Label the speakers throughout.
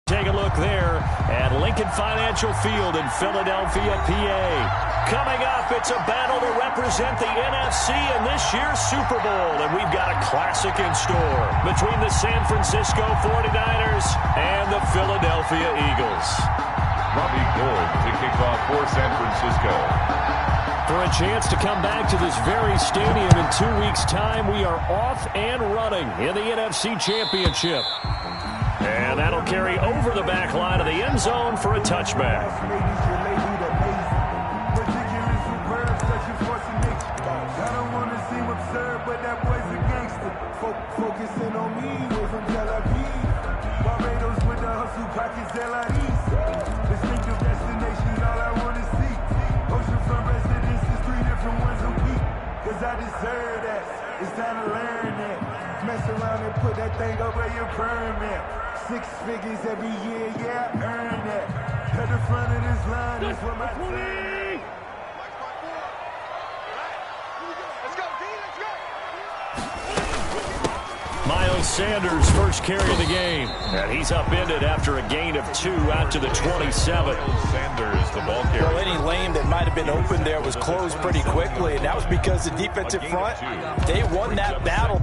Speaker 1: Take a look there at Lincoln Financial Field in Philadelphia, PA. Coming up, it's a battle to represent the NFC in this year's Super Bowl. And we've got a classic in store between the San Francisco 49ers and the Philadelphia Eagles.
Speaker 2: Robbie Gould to kick off for San Francisco.
Speaker 1: For a chance to come back to this very stadium in 2 weeks' time, we are off and running in the NFC Championship. And that'll carry over the back line of the end zone for a touchback.
Speaker 3: Focusing on me, way from Tel Aviv. Barbados with the hustle pockets, distinctive destinations, all I want to see. Oceanfront residences, 3 different ones a week. Cause I deserve that. It's time to learn that. Mess around and put that thing over your permit. 6 figures every year, yeah, I earn that. At the front of this line is where my team.
Speaker 1: Miles Sanders, first carry of the game. And he's upended after a gain of 2 out to the 27.
Speaker 2: Sanders, the ball carrier.
Speaker 4: Well, any lane that might have been open there was closed pretty quickly, and that was because the defensive front, they won that battle.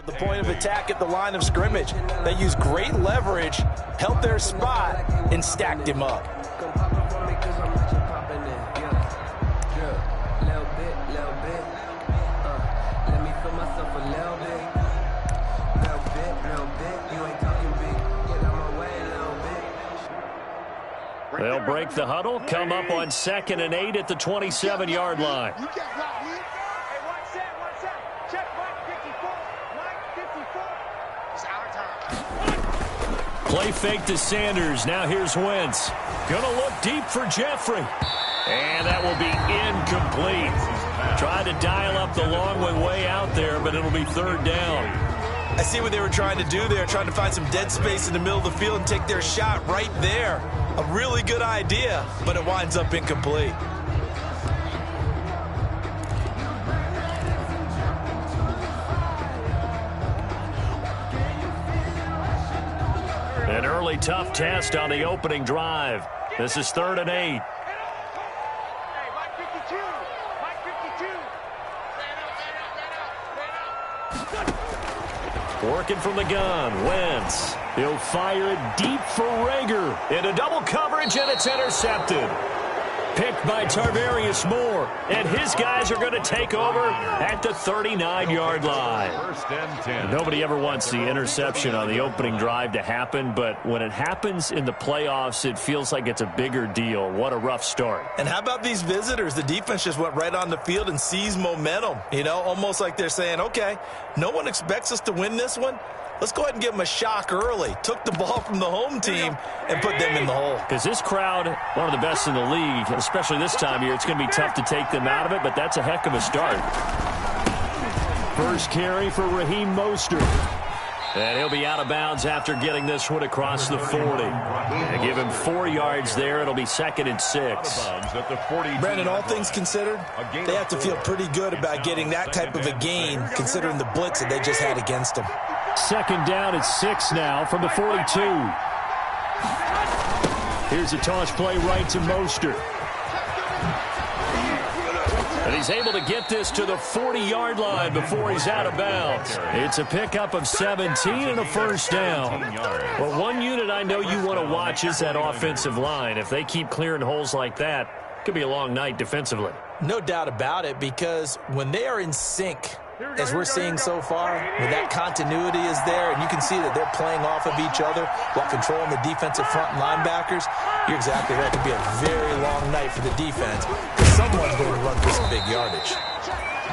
Speaker 4: The point of attack at the line of scrimmage. They used great leverage, held their spot, and stacked him up.
Speaker 1: They'll break the huddle, come up on 2nd and 8 at the 27-yard line. Play fake to Sanders. Now here's Wentz. Gonna look deep for Jeffrey. And that will be incomplete. Tried to dial up the long way out there, but it'll be 3rd down.
Speaker 4: I see what they were trying to do there, trying to find some dead space in the middle of the field and take their shot right there. A really good idea, but it winds up incomplete.
Speaker 1: An early tough test on the opening drive. This is 3rd and 8. Working from the gun, Wentz. He'll fire it deep for Rager. Into double coverage, and it's intercepted. Picked by Tarvarius Moore. And his guys are going to take over at the 39-yard line.
Speaker 2: 1st and 10.
Speaker 1: Nobody ever wants the interception on the opening drive to happen, but when it happens in the playoffs, it feels like it's a bigger deal. What a rough start.
Speaker 4: And how about these visitors? The defense just went right on the field and seized momentum. You know, almost like they're saying, okay, no one expects us to win this one. Let's go ahead and give them a shock early. Took the ball from the home team and put them in the hole.
Speaker 1: Because this crowd, one of the best in the league, especially this time of year, it's going to be tough to take them out of it, but that's a heck of a start. First carry for Raheem Mostert. And he'll be out of bounds after getting this one across the 40. And give him 4 yards there. It'll be 2nd and 6.
Speaker 4: Brandon, all things considered, they have to feel pretty good about getting that type of a gain, considering the blitz that they just had against them.
Speaker 1: 2nd down at 6 now from the 42. Here's a toss play right to Mostert. And he's able to get this to the 40-yard line before he's out of bounds. It's a pickup of 17 and a first down. Well, one unit I know you want to watch is that offensive line. If they keep clearing holes like that, Could be a long night defensively.
Speaker 4: No doubt about it, because when they are in sync, as we're seeing so far, when that continuity is there and you can see that they're playing off of each other while controlling the defensive front and linebackers, you're exactly right. It could be a very long night for the defense because someone's going to run for some big yardage.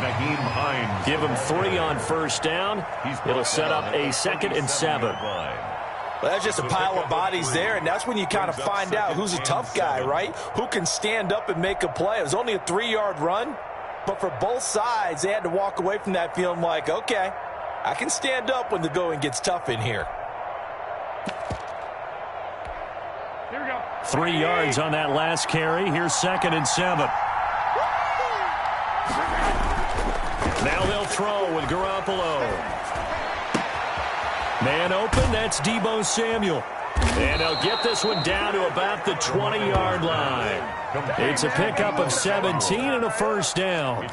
Speaker 2: Nyheim Hines.
Speaker 1: Give him 3 on first down. It'll set up a 2nd and 7.
Speaker 4: Well, that's just a pile of bodies there, and that's when you kind of find out who's a tough guy, right? Who can stand up and make a play. It was only a 3-yard run, but for both sides, they had to walk away from that feeling like, okay, I can stand up when the going gets tough in here.
Speaker 1: 3 yards on that last carry. Here's 2nd and 7. Now they'll throw with Garoppolo. Man open, that's Deebo Samuel. And they'll get this one down to about the 20-yard line. It's a pickup of 17 and a first down.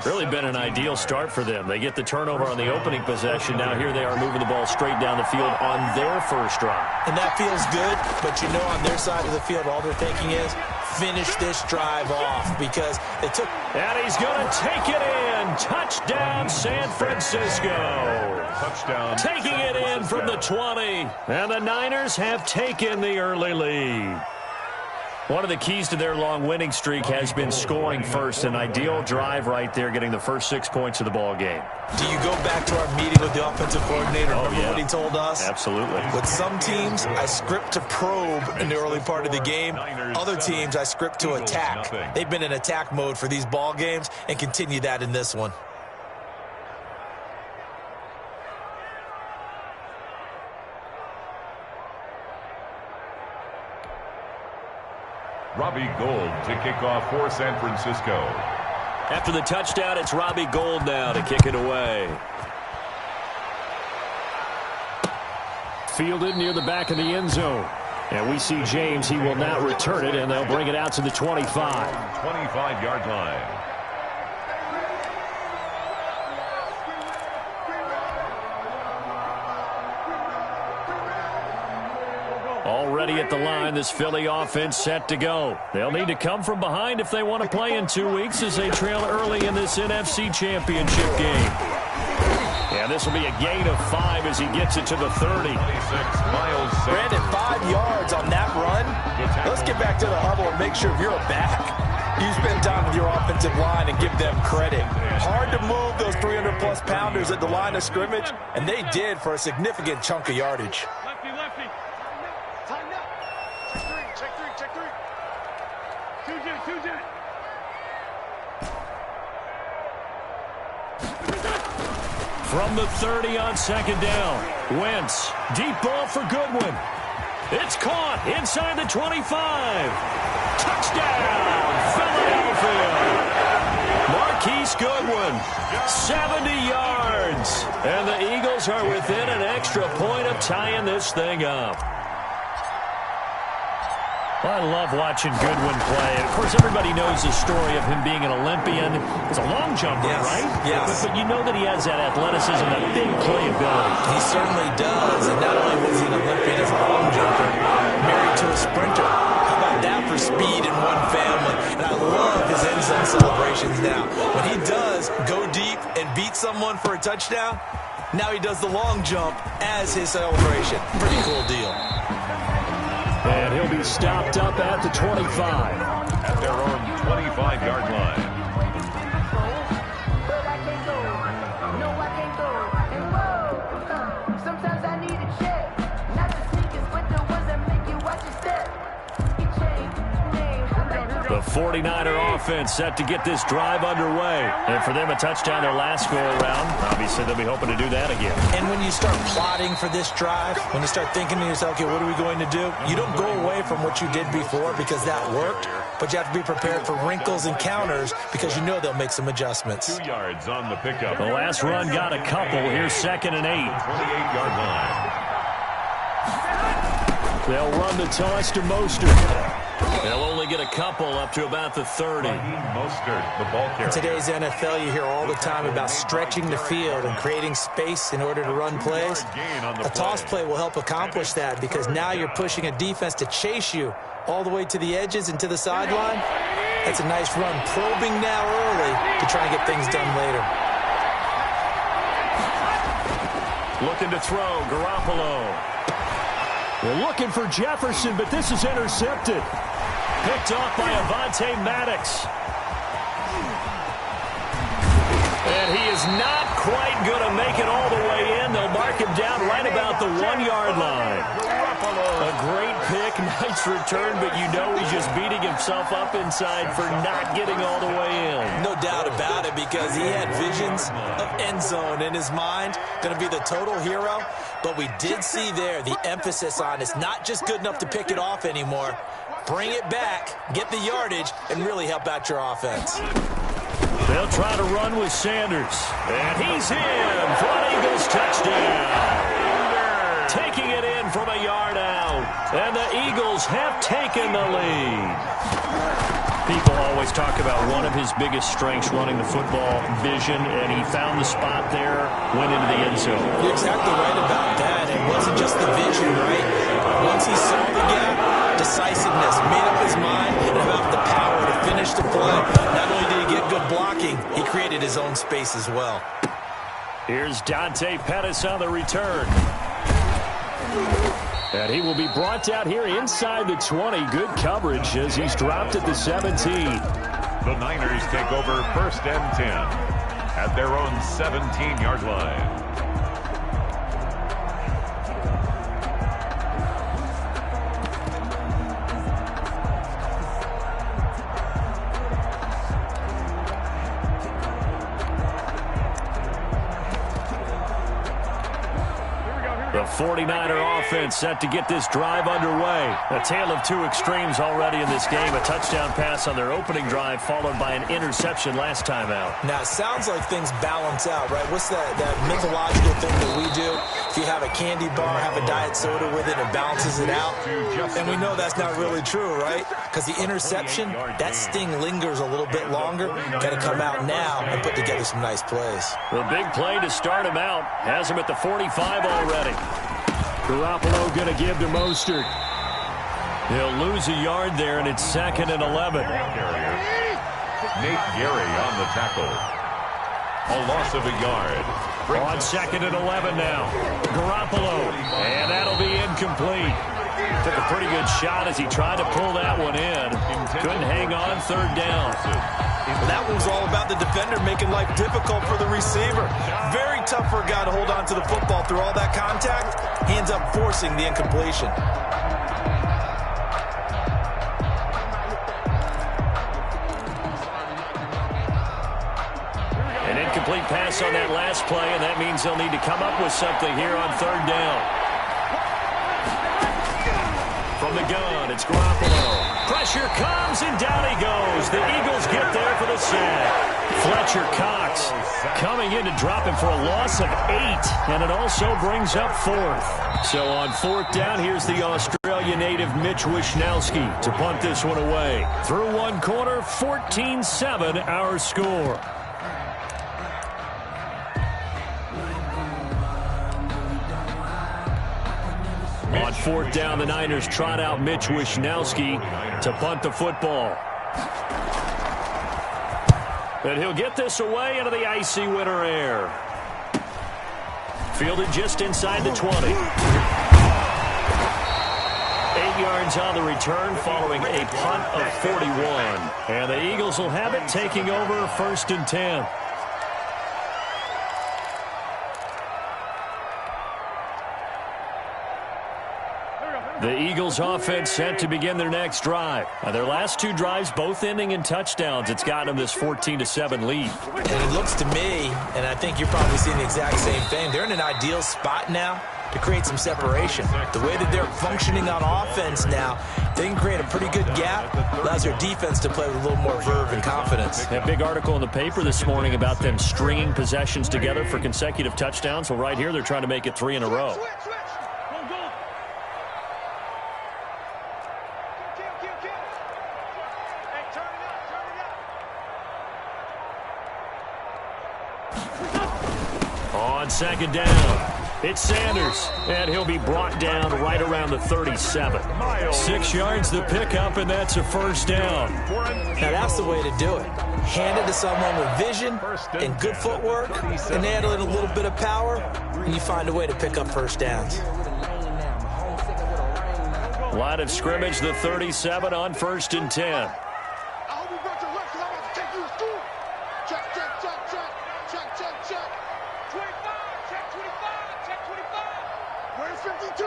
Speaker 1: Really been an ideal start for them. They get the turnover on the opening possession. Now here they are moving the ball straight down the field on their first drive.
Speaker 4: And that feels good, but you know on their side of the field, all they're thinking is finish this drive off because they took...
Speaker 1: And he's going to take it in. Touchdown, San Francisco.
Speaker 2: Touchdown.
Speaker 1: Taking it in from the 20. And the Niners have taken the early lead. One of the keys to their long winning streak has been scoring first. An ideal drive right there, getting the first 6 points of the ball game.
Speaker 4: Do you go back to our meeting with the offensive coordinator? Remember what he told us?
Speaker 1: Absolutely.
Speaker 4: With some teams, I script to probe in the early part of the game. Other teams, I script to attack. They've been in attack mode for these ball games and continue that in this one.
Speaker 2: Robbie Gould to kick off for San Francisco.
Speaker 1: After the touchdown, it's Robbie Gould now to kick it away. Fielded near the back of the end zone. And we see James. He will not return it, and they'll bring it out to the 25.
Speaker 2: 25-yard line.
Speaker 1: Already at the line, this Philly offense set to go. They'll need to come from behind if they want to play in 2 weeks as they trail early in this NFC Championship game. And this will be a gain of 5 as he gets it to the 30.
Speaker 4: Brandon, 5 yards on that run. Let's get back to the huddle and make sure you're back. You spend time with your offensive line and give them credit. Hard to move those 300-plus pounders at the line of scrimmage, and they did for a significant chunk of yardage.
Speaker 5: Lefty. Check three. Two jet.
Speaker 1: From the 30 on 2nd down. Wentz, deep ball for Goodwin. It's caught inside the 25. Touchdown, Philadelphia. Marquise Goodwin, 70 yards. And the Eagles are within an extra point of tying this thing up. Well, I love watching Goodwin play. And of course, everybody knows the story of him being an Olympian. He's a long jumper, right?
Speaker 4: Yes.
Speaker 1: But you know that he has that athleticism, that big playability.
Speaker 4: He certainly does. And not only was he an Olympian as a long jumper, married to a sprinter. How about that for speed in one family? And I love his end zone celebrations now. When he does go deep and beat someone for a touchdown, now he does the long jump as his celebration. Pretty cool deal.
Speaker 1: And he'll be stopped up at the 25.
Speaker 2: At their own 25-yard line.
Speaker 6: But I can't go. No, I can't go. And whoa, sometimes I need a check. Not the sneakers, but the ones that make you watch your step.
Speaker 1: The 49er offense set to get this drive underway. And for them, a touchdown their last go-around. Obviously, they'll be hoping to do that again.
Speaker 4: And when you start plotting for this drive, when you start thinking to yourself, okay, what are we going to do? You don't go away from what you did before because that worked, but you have to be prepared for wrinkles and counters because you know they'll make some adjustments.
Speaker 2: 2 yards on the pickup.
Speaker 1: The last run got a couple. Here's 2nd and 8.
Speaker 2: 28-yard line.
Speaker 1: They'll run the toss to Mostert. They'll only get a couple up to about the 30.
Speaker 2: Mostert, the ball carrier.
Speaker 4: In today's NFL, you hear all the time about stretching the field and creating space in order to run plays. A toss play will help accomplish that because now you're pushing a defense to chase you all the way to the edges and to the sideline. That's a nice run, probing now early to try and get things done later.
Speaker 1: Looking to throw, Garoppolo. They're looking for Jefferson, but this is intercepted. Picked off by Avonte Maddox. And he is not quite going to make it all the way in. They'll mark him down right about the 1-yard line. A great pick, nice return, but you know he's just beating himself up inside for not getting all the way in.
Speaker 4: No doubt about it, because he had visions of end zone in his mind. Going to be the total hero. But we did see there the emphasis on it's not just good enough to pick it off anymore. Bring it back, get the yardage, and really help out your offense.
Speaker 1: They'll try to run with Sanders. And he's in for an Eagles touchdown. Taking it in from a yard out. And the Eagles have taken the lead. People always talk about one of his biggest strengths running the football, vision, and he found the spot there, went into the end zone.
Speaker 4: You're exactly right about that. It wasn't just the vision, right? Once he saw the gap, decisiveness, made up his mind, and about the power to finish the play. Not only did he get good blocking, he created his own space as well.
Speaker 1: Here's Dante Pettis on the return. And he will be brought down here inside the 20. Good coverage as he's dropped at the 17.
Speaker 2: The Niners take over 1st and 10 at their own 17-yard line.
Speaker 1: The 49er offense set to get this drive underway. A tale of two extremes already in this game. A touchdown pass on their opening drive followed by an interception last time out.
Speaker 4: Now, it sounds like things balance out, right? What's that mythological thing that we do? If you have a candy bar, have a diet soda with it, it balances it out. And we know that's not really true, right? Because the interception, that sting lingers a little bit longer. Got to come out now and put together some nice plays.
Speaker 1: The big play to start him out. Has him at the 45 already. Garoppolo going to give to Mostert. He'll lose a yard there, and it's 2nd and 11.
Speaker 2: Nate Gary on the tackle. A loss of a yard.
Speaker 1: On 2nd and 11 now. Garoppolo, and that'll be incomplete. Took a pretty good shot as he tried to pull that one in. Couldn't hang on, 3rd down.
Speaker 4: That one was all about the defender making life difficult for the receiver. Very tough for a guy to hold on to the football through all that contact. He ends up forcing the incompletion.
Speaker 1: An incomplete pass on that last play, and that means they'll need to come up with something here on 3rd down. From the gun, it's Garoppolo. Pressure comes, and down he goes. The Eagles get there for the sack. Fletcher Cox coming in to drop him for a loss of 8, and it also brings up 4th. So on 4th down, here's the Australia native Mitch Wishnowsky to punt this one away. Through one quarter, 14-7 our score. On 4th down, the Niners trot out Mitch Wishnowsky to punt the football. And he'll get this away into the icy winter air. Fielded just inside the 20. 8 yards on the return following a punt of 41. And the Eagles will have it, taking over 1st and 10. The Eagles offense set to begin their next drive. Their last 2 drives both ending in touchdowns. It's gotten them this 14-7 lead.
Speaker 4: And it looks to me, and I think you're probably seeing the exact same thing, they're in an ideal spot now to create some separation. The way that they're functioning on offense now, they can create a pretty good gap. Allows their defense to play with a little more verve and confidence.
Speaker 1: A big article in the paper this morning about them stringing possessions together for consecutive touchdowns. Well, right here, they're trying to make it 3 in a row. On 2nd down, It's Sanders, and he'll be brought down right around the 37. 6 yards the pickup, and that's a first down.
Speaker 4: Now, that's the way to do it. Hand it to someone with vision and good footwork, and add in a little bit of power, and you find a way to pick up first downs.
Speaker 1: Line of scrimmage, the 37 on 1st and 10.
Speaker 5: I hope you brought your left, 'cause I'm about to take you to school. Check, check, check, check. Check, check, check. 25, check 25, check 25. Where's 52?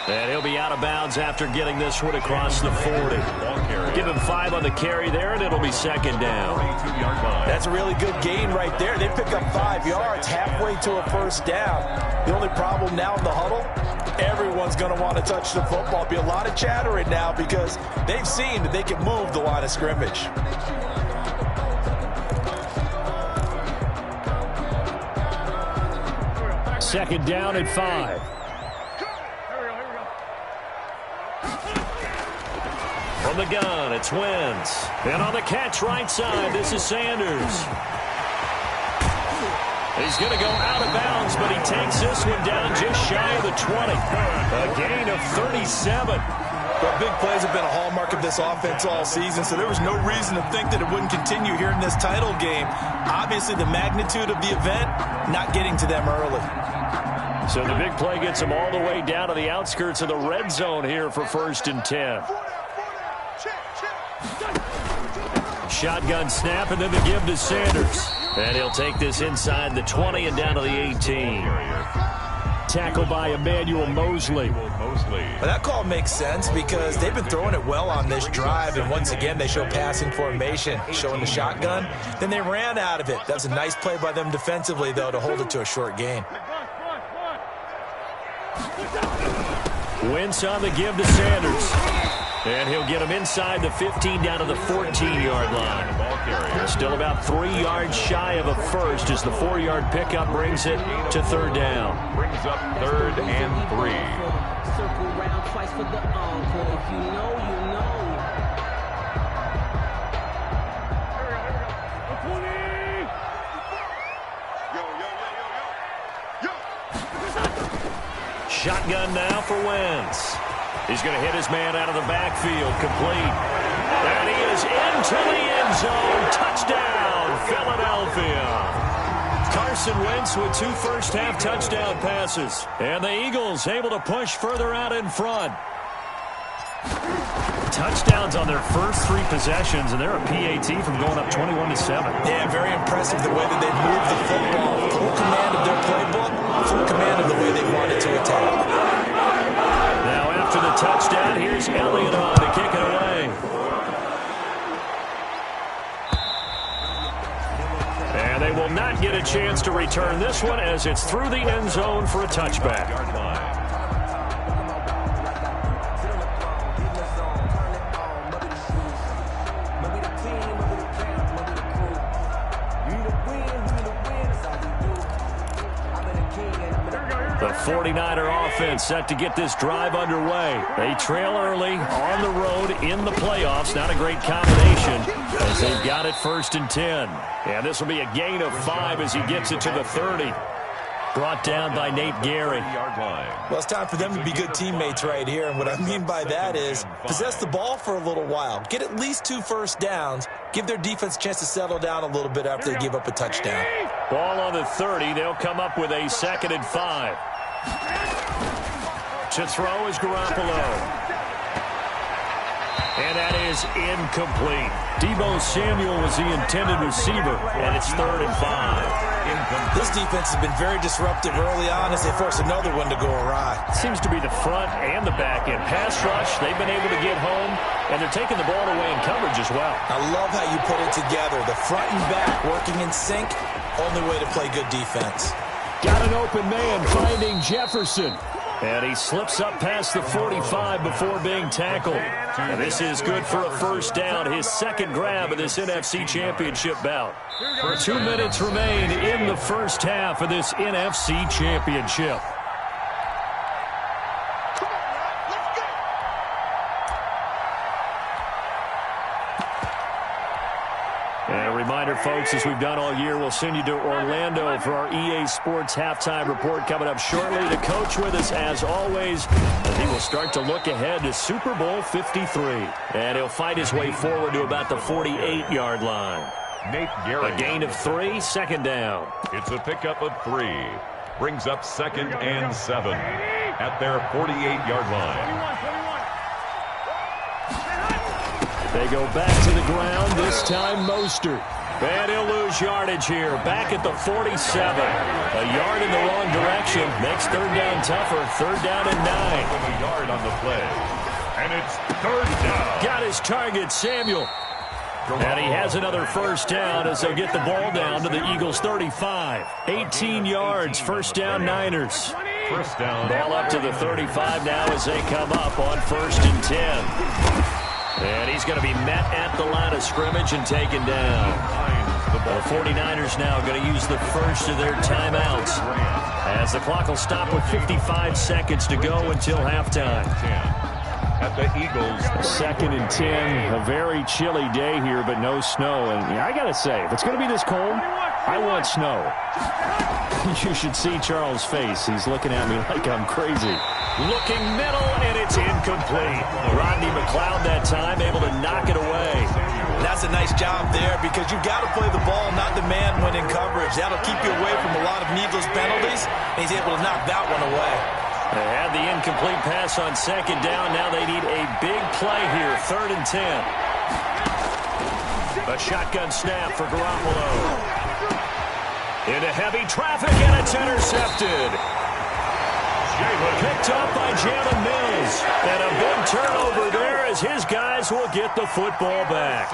Speaker 1: And he'll be out of bounds after getting this one across the 40. Give him 5 on the carry there, and it'll be second down.
Speaker 4: That's a really good gain right there. They pick up 5 yards halfway to a first down. The only problem now in the huddle, everyone's going to want to touch the football. Be a lot of chattering now because they've seen that they can move the line of scrimmage.
Speaker 1: Second down and 5. From the gun, it's Wentz. And on the catch right side, this is Sanders. He's going to go out of bounds, but he takes this one down just shy of the 20. A gain of 37.
Speaker 4: Well, big plays have been a hallmark of this offense all season, so there was no reason to think that it wouldn't continue here in this title game. Obviously, the magnitude of the event, not getting to them early.
Speaker 1: So the big play gets him all the way down to the outskirts of the red zone here for 1st and 10. Shotgun snap, and then the give to Sanders. And he'll take this inside the 20 and down to the 18. Tackled by Emmanuel Mosley.
Speaker 4: Well, that call makes sense because they've been throwing it well on this drive, and once again they show passing formation, showing the shotgun. Then they ran out of it. That's a nice play by them defensively, though, to hold it to a short gain.
Speaker 1: Wentz on the give to Sanders. And he'll get him inside the 15 down to the 14-yard line. Still about 3 yards shy of a first as the 4-yard pickup brings it to 3rd down.
Speaker 2: Brings up 3rd and 3.
Speaker 7: Circle round twice for the encore. If you know, you know.
Speaker 1: Shotgun now for Wentz. He's going to hit his man out of the backfield, complete. And he is into the end zone. Touchdown, Philadelphia. Carson Wentz with 2 first-half touchdown passes. And the Eagles able to push further out in front. Touchdowns on their first 3 possessions, and they're a PAT from going up 21-7.
Speaker 4: Yeah, very impressive the way that they've moved the football. Full command of their playbook, full command of the way they wanted to attack.
Speaker 1: Now after the touchdown, here's Elliott on to kick it away. And they will not get a chance to return this one as it's through the end zone for a touchback. The 49er offense set to get this drive underway. They trail early on the road in the playoffs. Not a great combination as they've got it 1st and 10. And this will be a gain of 5 as he gets it to the 30. Brought down by Nate Gary.
Speaker 4: Well, it's time for them to be good teammates right here. And what I mean by that is possess the ball for a little while. Get at least 2 first downs. Give their defense a chance to settle down a little bit after they give up a touchdown.
Speaker 1: Ball on the 30. They'll come up with a 2nd and 5. To throw is Garoppolo. And that is incomplete. Deebo Samuel was the intended receiver, and it's 3rd and 5.
Speaker 4: This defense has been very disruptive early on as they force another one to go awry.
Speaker 1: Seems to be the front and the back end. Pass rush, they've been able to get home, and they're taking the ball away in coverage as well.
Speaker 4: I love how you put it together. The front and back working in sync, only way to play good defense.
Speaker 1: Got an open man finding Jefferson. And he slips up past the 45 before being tackled. And this is good for a first down, his 2nd grab of this NFC Championship bout. 2 minutes remain in the first half of this NFC Championship. reminder, folks, as we've done all year, we'll send you to Orlando for our EA Sports Halftime Report coming up shortly. To coach with us, as always, as he will start to look ahead to Super Bowl 53. And he'll fight his way forward to about the 48-yard line.
Speaker 2: Nate Gehring.
Speaker 1: A gain of 3, second down.
Speaker 2: It's a pickup of 3. Brings up 2nd and 7 at their 48-yard line.
Speaker 1: They go back to the ground, this time Mostert. And he'll lose yardage here, back at the 47. A yard in the wrong direction, makes third down tougher, third down and 9.
Speaker 2: A yard on the play, and it's third down.
Speaker 1: Got his target, Samuel. And he has another first down as they'll get the ball down to the Eagles' 35. 18 yards, first down Niners.
Speaker 2: First down.
Speaker 1: Ball up to the 35 now as they come up on 1st and 10. And he's going to be met at the line of scrimmage and taken down. The 49ers now going to use the first of their timeouts as the clock will stop with 55 seconds to go until halftime.
Speaker 2: At the Eagles.
Speaker 1: 2nd and 10. A very chilly day here, but no snow. And I got to say, if it's going to be this cold, I want snow. You should see Charles' face. He's looking at me like I'm crazy. Looking middle, and it's incomplete. Rodney McLeod that time able to knock it away.
Speaker 4: That's a nice job there because you've got to play the ball, not the man when in coverage. That'll keep you away from a lot of needless penalties, and he's able to knock that one away.
Speaker 1: They had the incomplete pass on 2nd down. Now they need a big play here, 3rd and 10. A shotgun snap for Garoppolo. Into heavy traffic, and it's intercepted. Picked up by Jalen Mills. And a big turnover there as his guys will get the football back.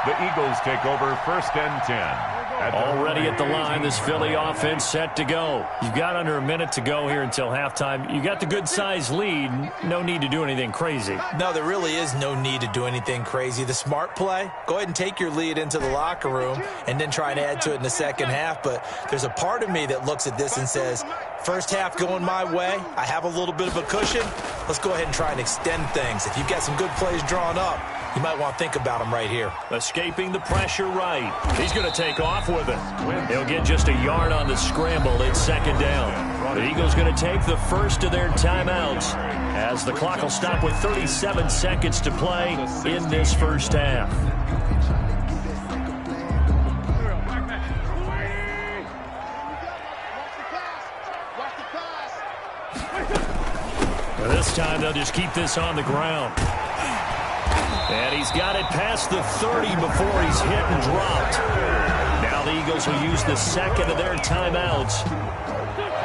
Speaker 2: The Eagles take over 1st and 10.
Speaker 1: Already at the line, this Philly offense set to go. You've got under a minute to go here until halftime. You got the good-sized lead. No need to do anything crazy.
Speaker 4: No, there really is no need to do anything crazy. The smart play, go ahead and take your lead into the locker room and then try and add to it in the second half. But there's a part of me that looks at this and says, first half going my way, I have a little bit of a cushion. Let's go ahead and try and extend things. If you've got some good plays drawn up, you might want to think about them right here.
Speaker 1: Escaping the pressure right. He's going to take off with it. He'll get just a yard on the scramble. It's 2nd down. The Eagles going to take the first of their timeouts as the clock will stop with 37 seconds to play in this first half. This time they'll just keep this on the ground. And he's got it past the 30 before he's hit and dropped. Now the Eagles will use the second of their timeouts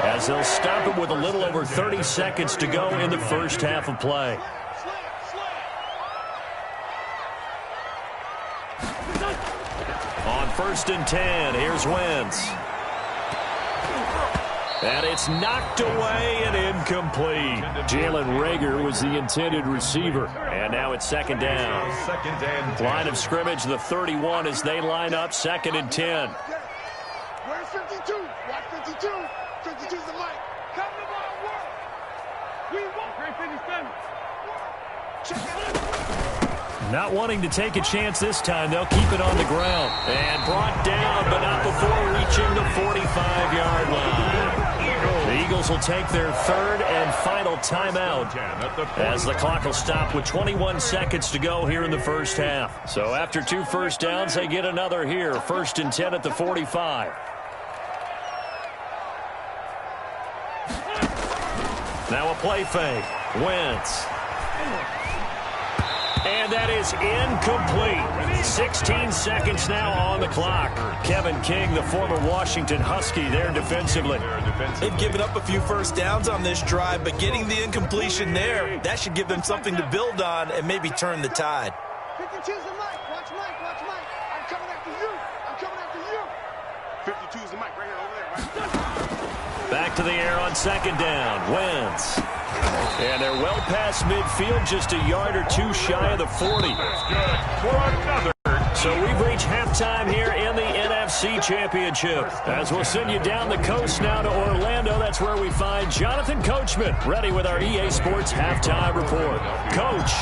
Speaker 1: as they'll stop it with a little over 30 seconds to go in the first half of play. On 1st and 10, here's Wentz. And it's knocked away and incomplete. Jalen Reagor was the intended receiver. And now it's 2nd down.
Speaker 2: 2nd and 10.
Speaker 1: Line of scrimmage, the 31 as they line up, 2nd and 10.
Speaker 5: Where's 52? Watch 52. 52's the mic. Come to my work. We want great 57. Check it out.
Speaker 1: Not wanting to take a chance this time, they'll keep it on the ground. And brought down, but not before reaching the 45-yard line. The Eagles will take their third and final timeout as the clock will stop with 21 seconds to go here in the first half. So after 2 first downs, they get another here. 1st and 10 at the 45. Now a play fake. Wentz. And that is incomplete. 16 seconds now on the clock. Kevin King, the former Washington Husky, there defensively.
Speaker 4: They've given up a few first downs on this drive, but getting the incompletion there, that should give them something to build on and maybe turn the tide.
Speaker 5: 52's the mic. Watch Mike. Watch Mike. I'm coming after you. I'm coming after you. 52's the mic right here over there. Right?
Speaker 1: Back to the air on 2nd down. Wentz. And they're well past midfield, just a yard or 2 shy of the 40.
Speaker 2: That's good for another.
Speaker 1: So we've reached halftime here in the NFC Championship. As we'll send you down the coast now to Orlando, that's where we find Jonathan Coachman ready with our EA Sports Halftime Report. Coach.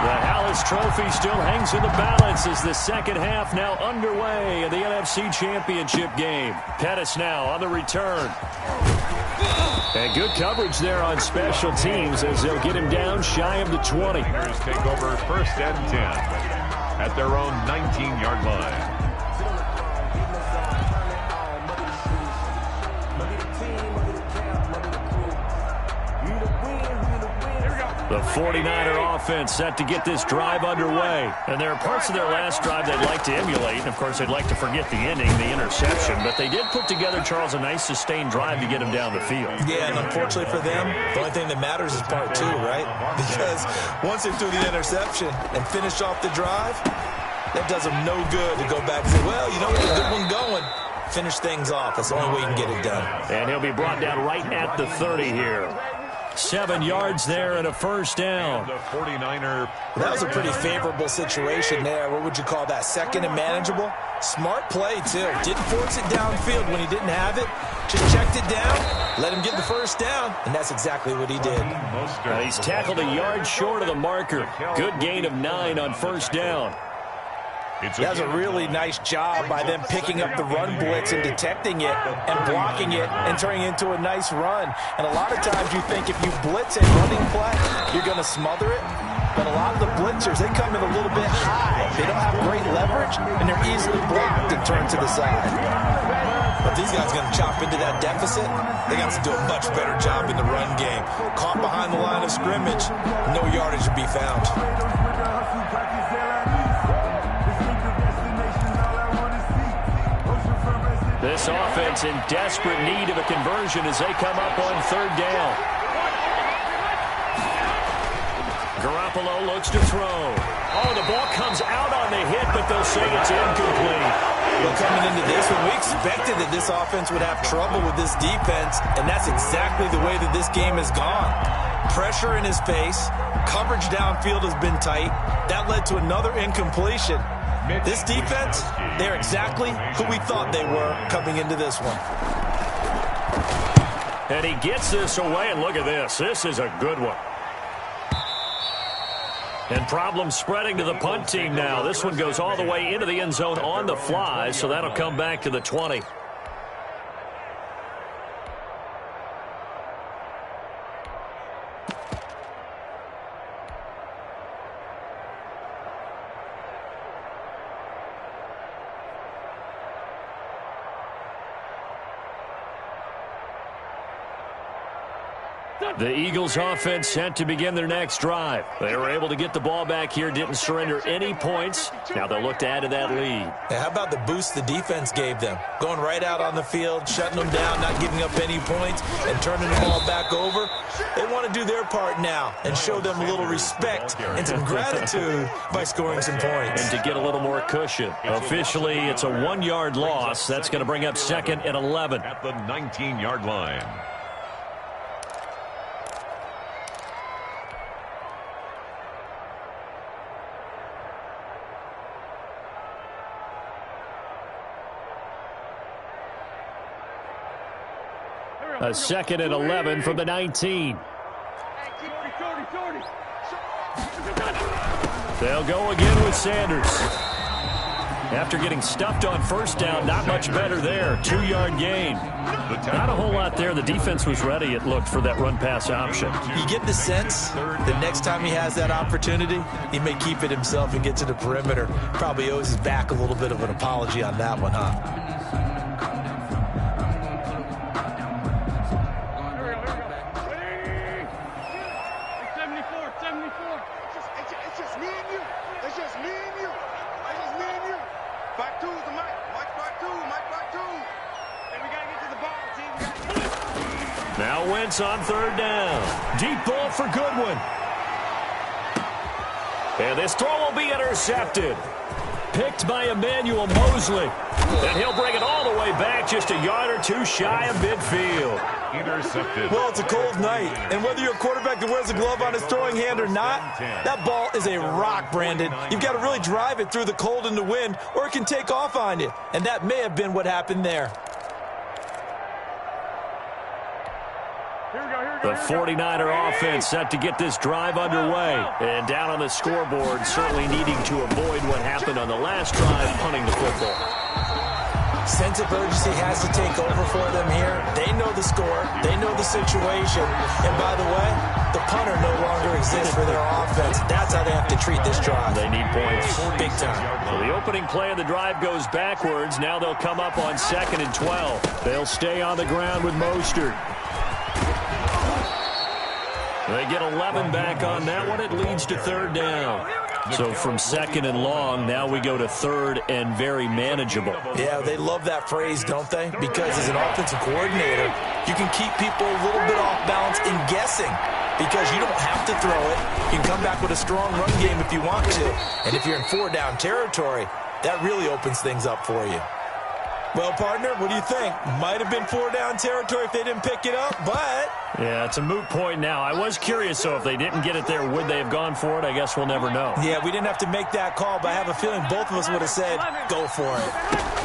Speaker 1: The Hallis Trophy still hangs in the balance as the second half now underway in the NFC Championship game. Pettis now on the return. And good coverage there on special teams as they'll get him down shy of the 20.
Speaker 2: Niners take over 1st and 10 at their own 19-yard line.
Speaker 1: The 49er offense set to get this drive underway. And there are parts of their last drive they'd like to emulate. And, of course, they'd like to forget the ending, the interception. But they did put together, Charles, a nice sustained drive to get him down the field.
Speaker 4: Yeah, and unfortunately for them, the only thing that matters is part 2, right? Because once they threw the interception and finished off the drive, that does them no good to go back and say, well, you know, with a good one going, finish things off. That's the only way you can get it done.
Speaker 1: And he'll be brought down right at the 30 here. 7 yards there and a first down.
Speaker 2: The 49er.
Speaker 4: That was a pretty favorable situation there. What would you call that? Second and manageable? Smart play, too. Didn't force it downfield when he didn't have it. Just checked it down, let him get the first down, and that's exactly what he did.
Speaker 1: He's tackled a yard short of the marker. Good gain of 9 on first down.
Speaker 4: That was a really nice job by them picking up the run blitz and detecting it and blocking it and turning it into a nice run. And a lot of times you think if you blitz a running play, you're going to smother it. But a lot of the blitzers, they come in a little bit high. They don't have great leverage, and they're easily blocked and turned to the side. But these guys are going to chop into that deficit. They got to do a much better job in the run game. Caught behind the line of scrimmage, no yardage to be found.
Speaker 1: This offense in desperate need of a conversion as they come up on third down. Garoppolo looks to throw. Oh, the ball comes out on the hit, but they'll say it's incomplete.
Speaker 4: Well, coming into this one, we expected that this offense would have trouble with this defense, and that's exactly the way that this game has gone. Pressure in his face, coverage downfield has been tight. That led to another incompletion. This defense, they're exactly who we thought they were coming into this one.
Speaker 1: And he gets this away, and look at this. This is a good one. And problems spreading to the punt team now. This one goes all the way into the end zone on the fly, so that'll come back to the 20. The Eagles offense set to begin their next drive. They were able to get the ball back here, didn't surrender any points. Now they'll look to add to that lead.
Speaker 4: How about the boost the defense gave them? Going right out on the field, shutting them down, not giving up any points, and turning the ball back over. They want to do their part now and show them a little respect and some gratitude by scoring some points.
Speaker 1: And to get a little more cushion. Officially, it's a 1-yard loss. That's going to bring up 2nd and 11.
Speaker 2: At the 19-yard line.
Speaker 1: A 2nd and 11 from the 19. They'll go again with Sanders. After getting stuffed on first down, not much better there. 2-yard gain. Not a whole lot there. The defense was ready, it looked, for that run-pass option.
Speaker 4: You get the sense that next time he has that opportunity, he may keep it himself and get to the perimeter. Probably owes his back a little bit of an apology on that one, huh?
Speaker 1: Now Wentz on third down. Deep ball for Goodwin. And this throw will be intercepted. Picked by Emmanuel Mosley. And he'll bring it all the way back just a yard or two shy of midfield.
Speaker 2: Intercepted.
Speaker 4: Well, it's a cold night, and whether you're a quarterback that wears a glove on his throwing hand or not, that ball is a rock, Brandon. You've got to really drive it through the cold and the wind, or it can take off on you. And that may have been what happened there.
Speaker 1: The 49er offense set to get this drive underway. And down on the scoreboard, certainly needing to avoid what happened on the last drive, punting the football.
Speaker 4: Sense of urgency has to take over for them here. They know the score. They know the situation. And by the way, the punter no longer exists for their offense. That's how they have to treat this drive.
Speaker 1: They need points.
Speaker 4: Big time.
Speaker 1: So the opening play of the drive goes backwards. Now they'll come up on 2nd and 12. They'll stay on the ground with Mostert. They get 11 back on that one. It leads to 3rd down. So from 2nd and long, now we go to 3rd and very manageable.
Speaker 4: Yeah, they love that phrase, don't they? Because as an offensive coordinator, you can keep people a little bit off balance in guessing because you don't have to throw it. You can come back with a strong run game if you want to. And if you're in 4-down territory, that really opens things up for you. Well, partner, what do you think? Might have been 4-down territory if they didn't pick it up, but...
Speaker 1: Yeah, it's a moot point now. I was curious, so if they didn't get it there, would they have gone for it? I guess we'll never know.
Speaker 4: Yeah, we didn't have to make that call, but I have a feeling both of us would have said, go for it.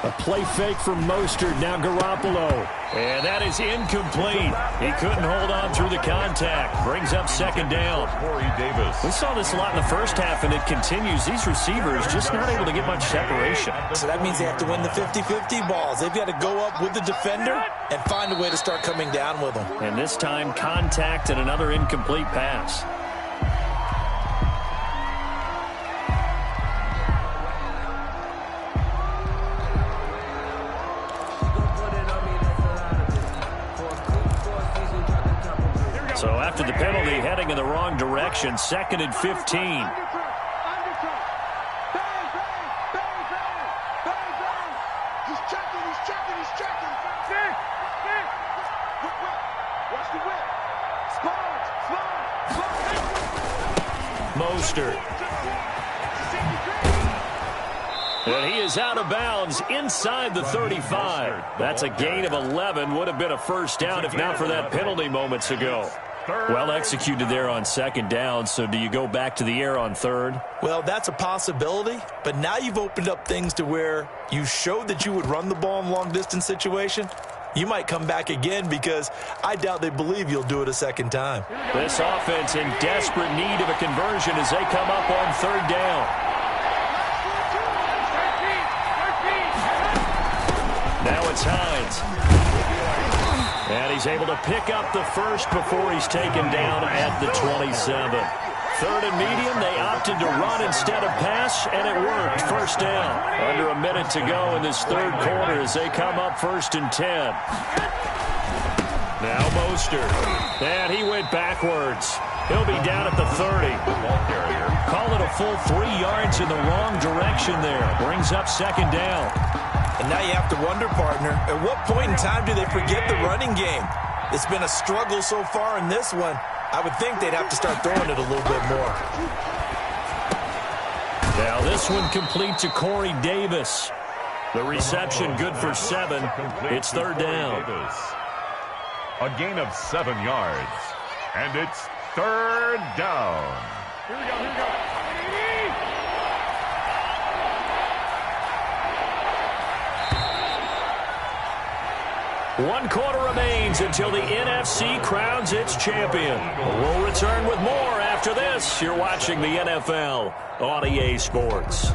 Speaker 1: A play fake from Mostert, now Garoppolo. And that is incomplete. He couldn't hold on through the contact. Brings up 2nd down.
Speaker 2: Corey Davis.
Speaker 1: We saw this a lot in the first half, and it continues. These receivers just not able to get much separation.
Speaker 4: So that means they have to win the 50-50 balls. They've got to go up with the defender and find a way to start coming down with them.
Speaker 1: And this time, contact and another incomplete pass. So after the penalty, heading in the wrong direction, 2nd and 15. Mostert. And he is out of bounds inside the 35. That's a gain of 11. Would have been a 1st down if not for that penalty moments ago. Well executed there on 2nd down, so do you go back to the air on 3rd?
Speaker 4: Well, that's a possibility, but now you've opened up things to where you showed that you would run the ball in long-distance situation. You might come back again because I doubt they believe you'll do it a 2nd time.
Speaker 1: This offense in desperate need of a conversion as they come up on 3rd down. Now it's Hines. And he's able to pick up the 1st before he's taken down at the 27. 3rd and medium, they opted to run instead of pass, and it worked. 1st down. Under a minute to go in this 3rd quarter as they come up 1st and 10. Now Mostert. And he went backwards. He'll be down at the 30. Call it a full 3 yards in the wrong direction there. Brings up 2nd down.
Speaker 4: And now you have to wonder, partner, at what point in time do they forget the running game? It's been a struggle so far in this one. I would think they'd have to start throwing it a little bit more.
Speaker 1: Now this one complete to Corey Davis. The reception good for 7. It's 3rd down.
Speaker 2: A gain of 7 yards. And it's 3rd down.
Speaker 5: Here we go.
Speaker 1: One quarter remains until the NFC crowns its champion. We'll return with more after this. You're watching the NFL on EA Sports.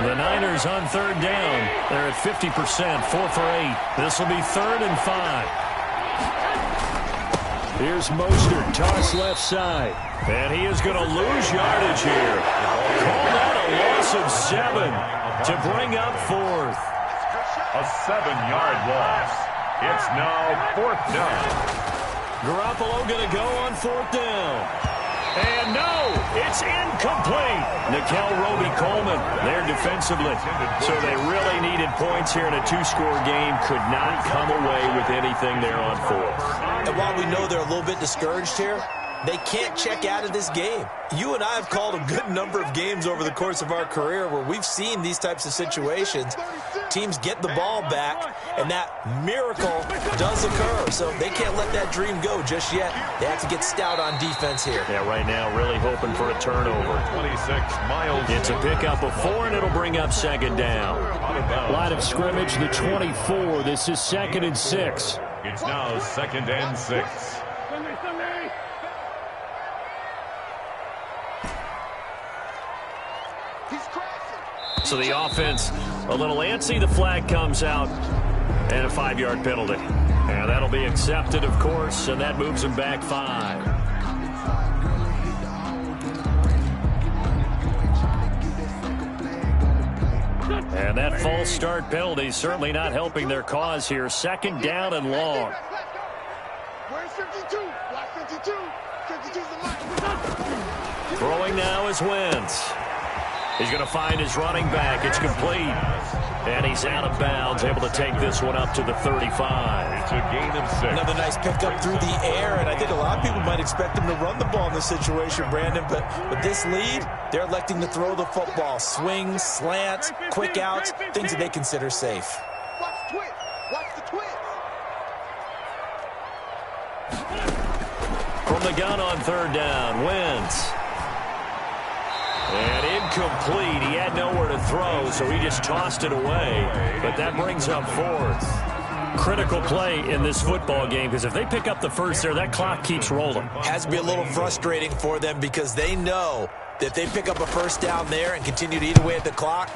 Speaker 1: The Niners on 3rd down. They're at 50%, 4 for 8. This will be 3rd and 5. Here's Mostert, toss left side. And he is going to lose yardage here. Call that a loss of 7 to bring up 4th.
Speaker 2: A 7-yard loss. It's now 4th down.
Speaker 1: Garoppolo going to go on 4th down. And no, it's incomplete. Nickel Roby-Coleman there defensively. So they really needed points here in a 2-score game. Could not come away with anything there on 4th.
Speaker 4: And while we know they're a little bit discouraged here, They can't check out of this game. You and I have called a good number of games over the course of our career where we've seen these types of situations. Teams get the ball back, and that miracle does occur. So they can't let that dream go just yet. They have to get stout on defense here.
Speaker 1: Yeah, right now really hoping for a turnover.
Speaker 2: 26, Miles.
Speaker 1: It's a pickup of 4, and it'll bring up second down. Line of scrimmage, the 24. This is 2nd and 6.
Speaker 2: It's now 2nd and 6.
Speaker 1: So the offense a little antsy. The flag comes out, and a 5-yard penalty. And that'll be accepted, of course, and that moves him back 5. And that false start penalty certainly not helping their cause here. 2nd down and long.
Speaker 5: Where's 52? Watch 52. 52's the line.
Speaker 1: Throwing now is Wentz. He's going to find his running back. It's complete. And he's out of bounds, able to take this one up to the 35.
Speaker 2: It's a gain of 6.
Speaker 4: Another nice pickup through the air, and I think a lot of people might expect him to run the ball in this situation, Brandon, but with this lead, they're electing to throw the football. Swings, slants, quick outs, things that they consider safe.
Speaker 5: Watch twitch. Watch the twitch.
Speaker 1: From the gun on 3rd down, Wentz. And incomplete. He had nowhere to throw, so he just tossed it away. But that brings up 4th. Critical play in this football game, because if they pick up the first there, that clock keeps rolling.
Speaker 4: Has to be a little frustrating for them because they know that if they pick up a first down there and continue to eat away at the clock,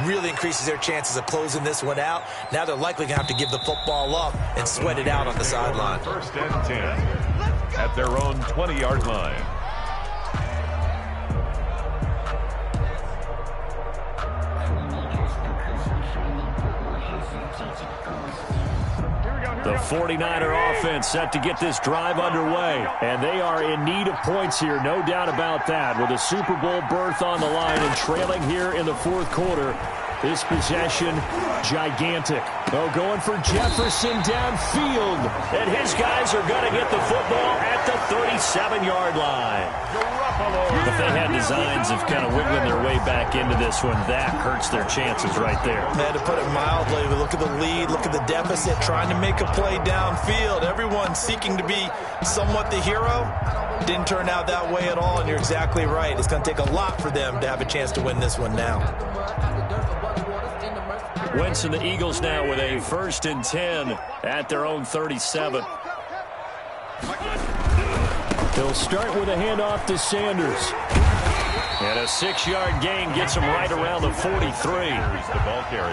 Speaker 4: really increases their chances of closing this one out. Now they're likely going to have to give the football up and sweat it out on the sideline.
Speaker 2: 1st and 10 at their own 20-yard line.
Speaker 1: The 49er offense set to get this drive underway. And they are in need of points here, no doubt about that. With a Super Bowl berth on the line and trailing here in the 4th quarter. This possession, gigantic. Oh, going for Jefferson downfield. And his guys are going to get the football at the 37-yard line. If they had designs of kind of wiggling their way back into this one, that hurts their chances right there.
Speaker 4: Man, to put it mildly, look at the lead, look at the deficit, trying to make a play downfield. Everyone seeking to be somewhat the hero. Didn't turn out that way at all, and you're exactly right. It's going to take a lot for them to have a chance to win this one now.
Speaker 1: Wentz and the Eagles now with a 1st and 10 at their own 37. They'll start with a handoff to Sanders. And a 6-yard gain gets them right around the 43.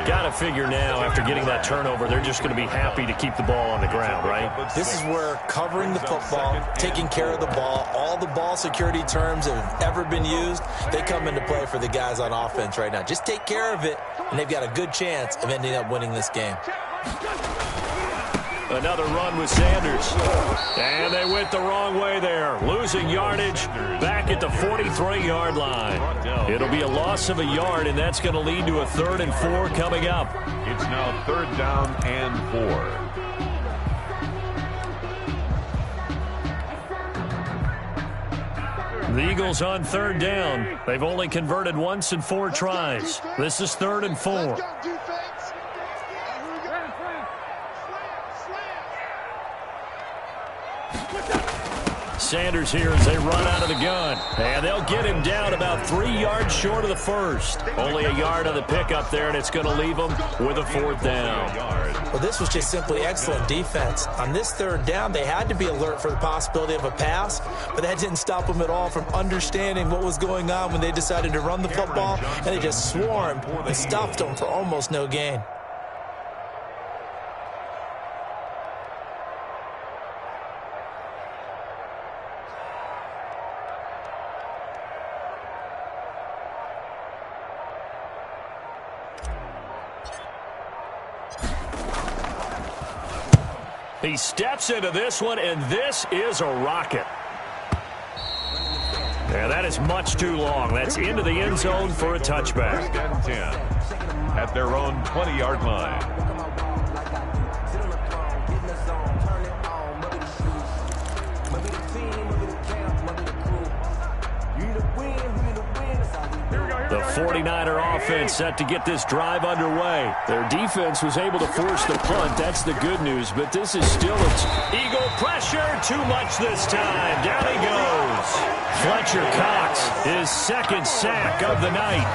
Speaker 1: Got to figure now, after getting that turnover, they're just going to be happy to keep the ball on the ground, right?
Speaker 4: This is where covering the football, taking care of the ball, all the ball security terms that have ever been used, they come into play for the guys on offense right now. Just take care of it, and they've got a good chance of ending up winning this game.
Speaker 1: Another run with Sanders. And they went the wrong way there. Losing yardage back at the 43-yard line. It'll be a loss of a yard, and that's going to lead to a 3rd and 4 coming up.
Speaker 2: It's now 3rd down and 4.
Speaker 1: The Eagles on 3rd down. They've only converted once in 4 tries. This is 3rd and 4. Sanders here as they run out of the gun. And they'll get him down about 3 yards short of the first. Only a yard on the pickup there, and it's going to leave them with a 4th down.
Speaker 4: Well, this was just simply excellent defense. On this 3rd down, they had to be alert for the possibility of a pass, but that didn't stop them at all from understanding what was going on when they decided to run the football, and they just swarmed and stuffed them for almost no gain.
Speaker 1: He steps into this one, and this is a rocket. Yeah, that is much too long. That's into the end zone for a touchback.
Speaker 2: 1st and 10 at their own 20-yard line.
Speaker 1: The 49er offense set to get this drive underway. Their defense was able to force the punt. That's the good news, but this is still Eagle pressure. Too much this time. Down he goes. Fletcher Cox, his second sack of the night.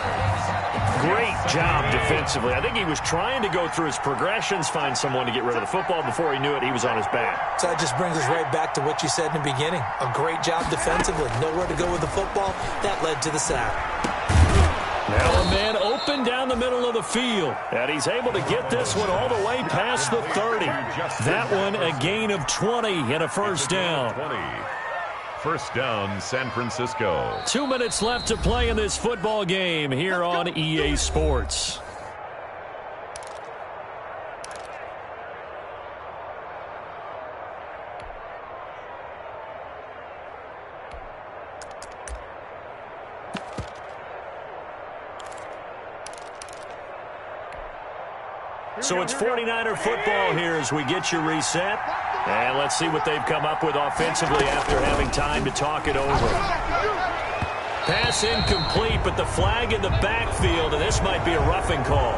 Speaker 1: Great job defensively. I think he was trying to go through his progressions, find someone to get rid of the football. Before he knew it, he was on his back.
Speaker 4: So that just brings us right back to what you said in the beginning. A great job defensively. Nowhere to go with the football. That led to the sack.
Speaker 1: Now a man open down the middle of the field. And he's able to get this one all the way past the 30. That one a gain of 20 and a first down.
Speaker 2: First down, San Francisco.
Speaker 1: 2 minutes left to play in this football game here on EA Sports. So it's 49er football here as we get you reset. And let's see what they've come up with offensively after having time to talk it over. Pass incomplete, but the flag in the backfield, and this might be a roughing call.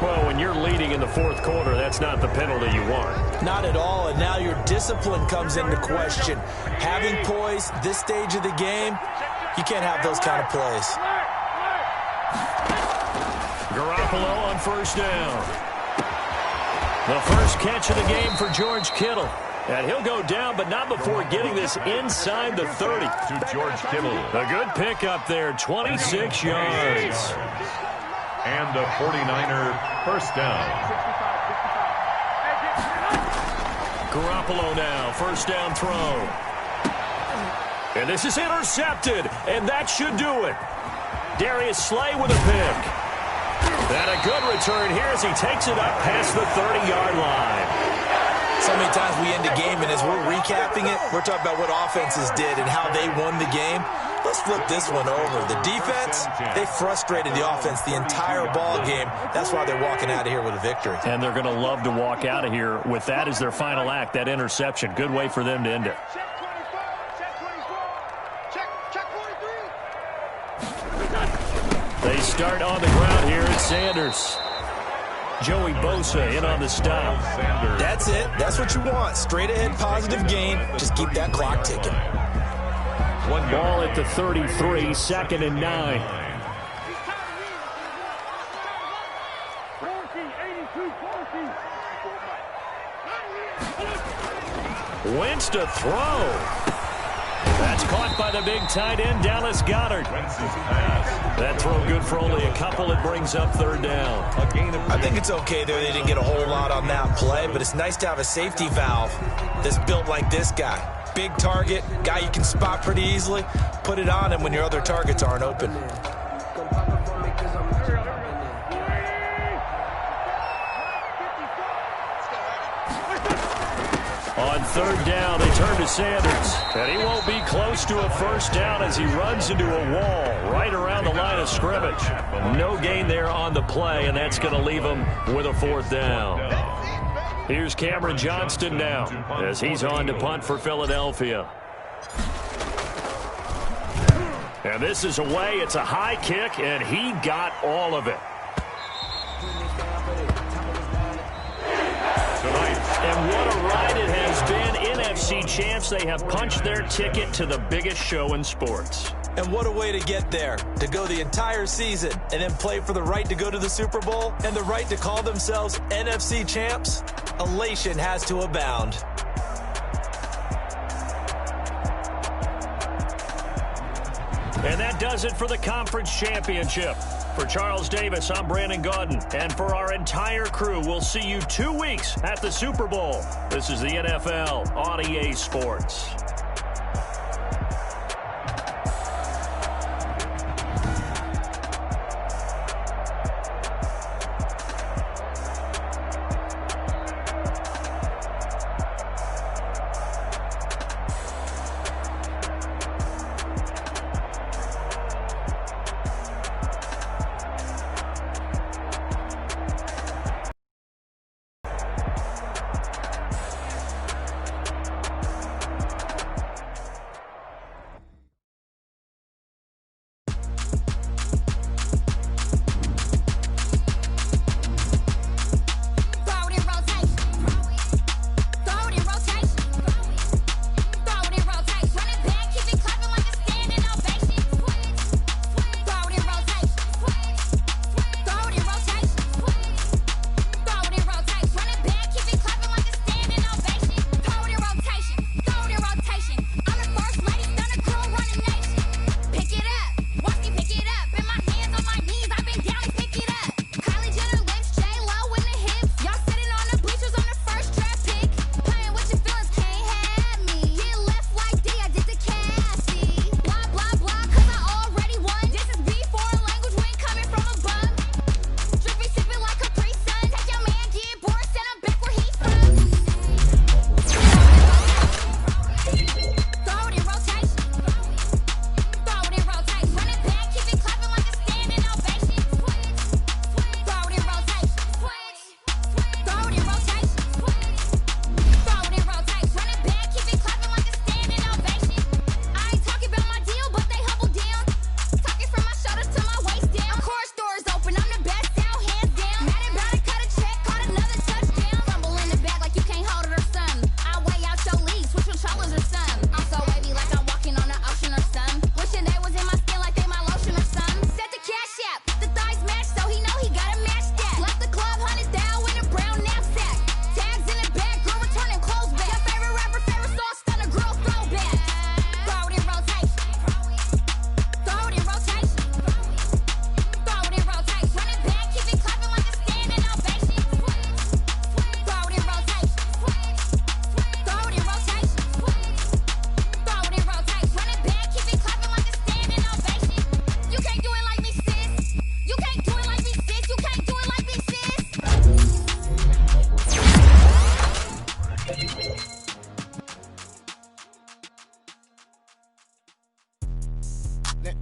Speaker 1: Well, when you're leading in the fourth quarter, that's not the penalty you want.
Speaker 4: Not at all, and now your discipline comes into question. Having poise this stage of the game, you can't have those kind of plays.
Speaker 1: Garoppolo on first down. The first catch of the game for George Kittle. And he'll go down, but not before getting this inside the 30.
Speaker 2: To George Kittle.
Speaker 1: A good pickup there, 26 yards.
Speaker 2: And a 49er first down.
Speaker 1: Garoppolo now, first down throw. And this is intercepted, and that should do it. Darius Slay with a pick. And a good return here as he takes it up past the 30-yard line.
Speaker 4: So many times we end the game, and as we're recapping it, we're talking about what offenses did and how they won the game. Let's flip this one over. The defense, they frustrated the offense the entire ball game. That's why they're walking out of here with a victory.
Speaker 1: And they're going to love to walk out of here with that as their final act, that interception. Good way for them to end it. They start on the ground here at Sanders. Joey Bosa in on the stop.
Speaker 4: That's it. That's what you want. Straight ahead positive gain. Just keep that clock ticking.
Speaker 2: One
Speaker 1: ball at the 33, second and 9. Wentz to throw. That's caught by the big tight end, Dallas Goedert. That throw good for only a couple. It brings up third down.
Speaker 4: I think it's okay there. They didn't get a whole lot on that play, but it's nice to have a safety valve that's built like this guy. Big target, guy you can spot pretty easily. Put it on him when your other targets aren't open.
Speaker 1: On third down, they turn to Sanders. And he won't be close to a first down as he runs into a wall right around the line of scrimmage. No gain there on the play, and that's going to leave him with a fourth down. Here's Cameron Johnston now as he's on to punt for Philadelphia. And this is away. It's a high kick, and he got all of it. And what a ride it has been. NFC champs, they have punched their ticket to the biggest show in sports.
Speaker 4: And what a way to get there, to go the entire season and then play for the right to go to the Super Bowl and the right to call themselves NFC champs. Elation has to abound.
Speaker 1: And that does it for the conference championship. For Charles Davis, I'm Brandon Gaudin. And for our entire crew, we'll see you 2 weeks at the Super Bowl. This is the NFL on EA Sports.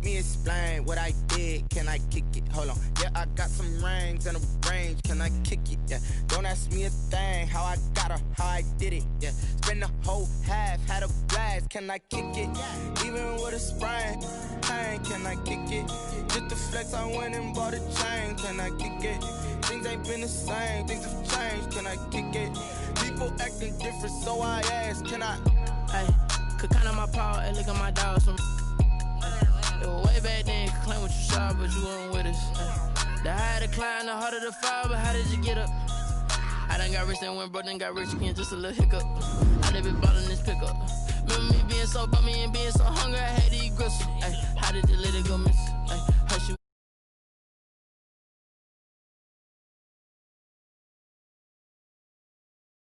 Speaker 8: me explain what I did. Can I kick it? Hold on. Yeah, I got some rings and a range. Can I kick it? Yeah. Don't ask me a thing. How I got her, how I did it. Yeah. Spend the whole half, had a blast. Can I kick it? Even with a sprain. Pain, can I kick it? Just the flex, I went and bought a chain. Can I kick it? Things ain't been the same. Things have changed. Can I kick it? People acting different, so I ask. Can I?
Speaker 9: Hey, could count on my power, and look at my dogs from. It was way back then, could claim what you saw, but you weren't with us. The higher the climb, the harder the fall, but how did you get up? I done got rich and went broke, then got rich again, just a little hiccup. I done been ballin' this pickup. Remember me being so bummy and being so hungry, I